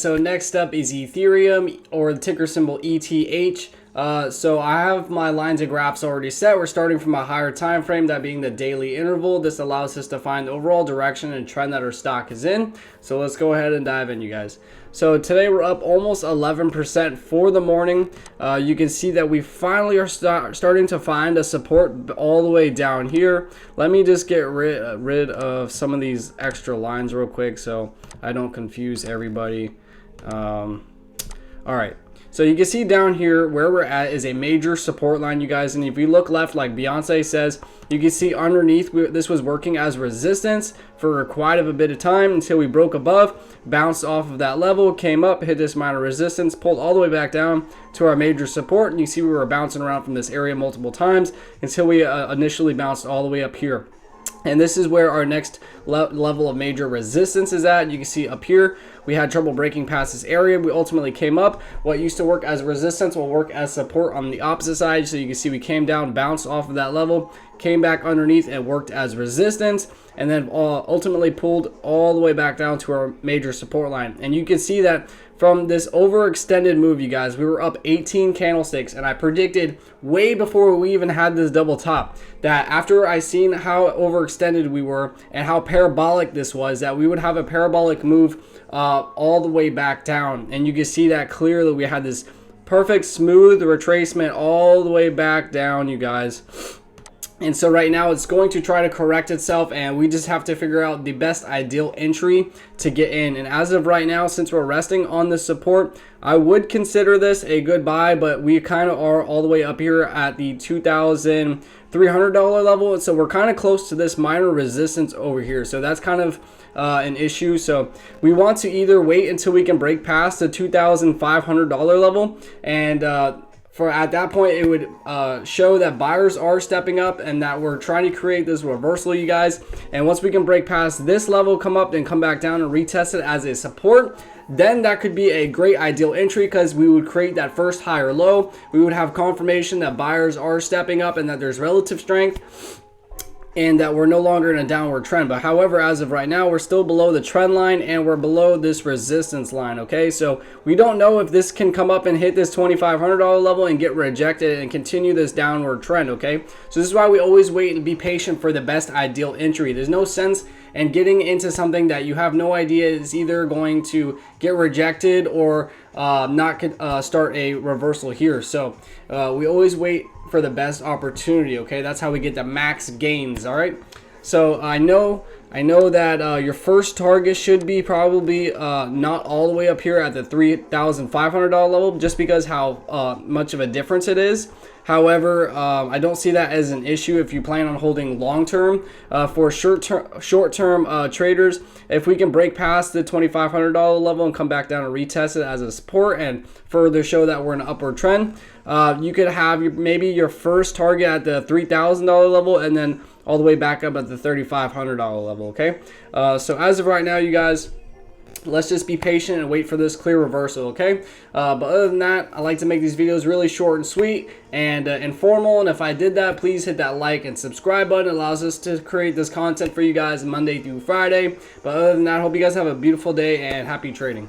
So next up is Ethereum, or the ticker symbol ETH. So I have my lines and graphs already set. We're starting from a higher time frame, that being the daily interval. This allows us to find the overall direction and trend that our stock is in. So let's go ahead and dive in, you guys. So today we're up almost 11% for the morning. You can see that we finally are starting to find a support all the way down here. Let me just get rid of some of these extra lines real quick so I don't confuse everybody. All right. So you can see down here where we're at is a major support line, you guys. And if you look left, like Beyonce says, you can see underneath this was working as resistance for quite a bit of time until we broke above, bounced off of that level, came up, hit this minor resistance, pulled all the way back down to our major support. And you see we were bouncing around from this area multiple times until we initially bounced all the way up here. And this is where our next level of major resistance is at. You can see up here, we had trouble breaking past this area. We ultimately came up. What used to work as resistance will work as support on the opposite side. So you can see we came down, bounced off of that level, came back underneath and worked as resistance, and then ultimately pulled all the way back down to our major support line. And you can see that from this overextended move, you guys, we were up 18 candlesticks, and I predicted way before we even had this double top that after I seen how overextended we were and how parabolic this was, that we would have a parabolic move all the way back down. And you can see that clearly. We had this perfect smooth retracement all the way back down, you guys. And so right now it's going to try to correct itself, and we just have to figure out the best ideal entry to get in. And as of right now, since we're resting on this support, I would consider this a good buy, but we kind of are all the way up here at the $2,300 level. And so we're kind of close to this minor resistance over here. So that's kind of an issue. So we want to either wait until we can break past the $2,500 level, and for at that point, it would show that buyers are stepping up and that we're trying to create this reversal, you guys. And once we can break past this level, come up and come back down and retest it as a support, then that could be a great ideal entry, because we would create that first higher low. We would have confirmation that buyers are stepping up and that there's relative strength, and that we're no longer in a downward trend. But however, as of right now, we're still below the trend line and we're below this resistance line. Okay, so we don't know if this can come up and hit this $2,500 level and get rejected and continue this downward trend. Okay, so this is why we always wait and be patient for the best ideal entry. There's no sense in getting into something that you have no idea is either going to get rejected or not start a reversal here. So we always wait for the best opportunity. Okay, that's how we get the max gains. All right, so I know that your first target should be probably not all the way up here at the $3,500 level, just because how much of a difference it is. However, I don't see that as an issue if you plan on holding long term. For short term traders, if we can break past the $2,500 level and come back down and retest it as a support and further show that we're in an upward trend, you could have maybe your first target at the $3,000 level and then all the way back up at the $3,500 level. Okay, so as of right now, you guys, let's just be patient and wait for this clear reversal. Okay, but other than that, I like to make these videos really short and sweet and informal, and if I did that, please hit that like and subscribe button. It allows us to create this content for you guys Monday through Friday. But other than that, I hope you guys have a beautiful day and happy trading.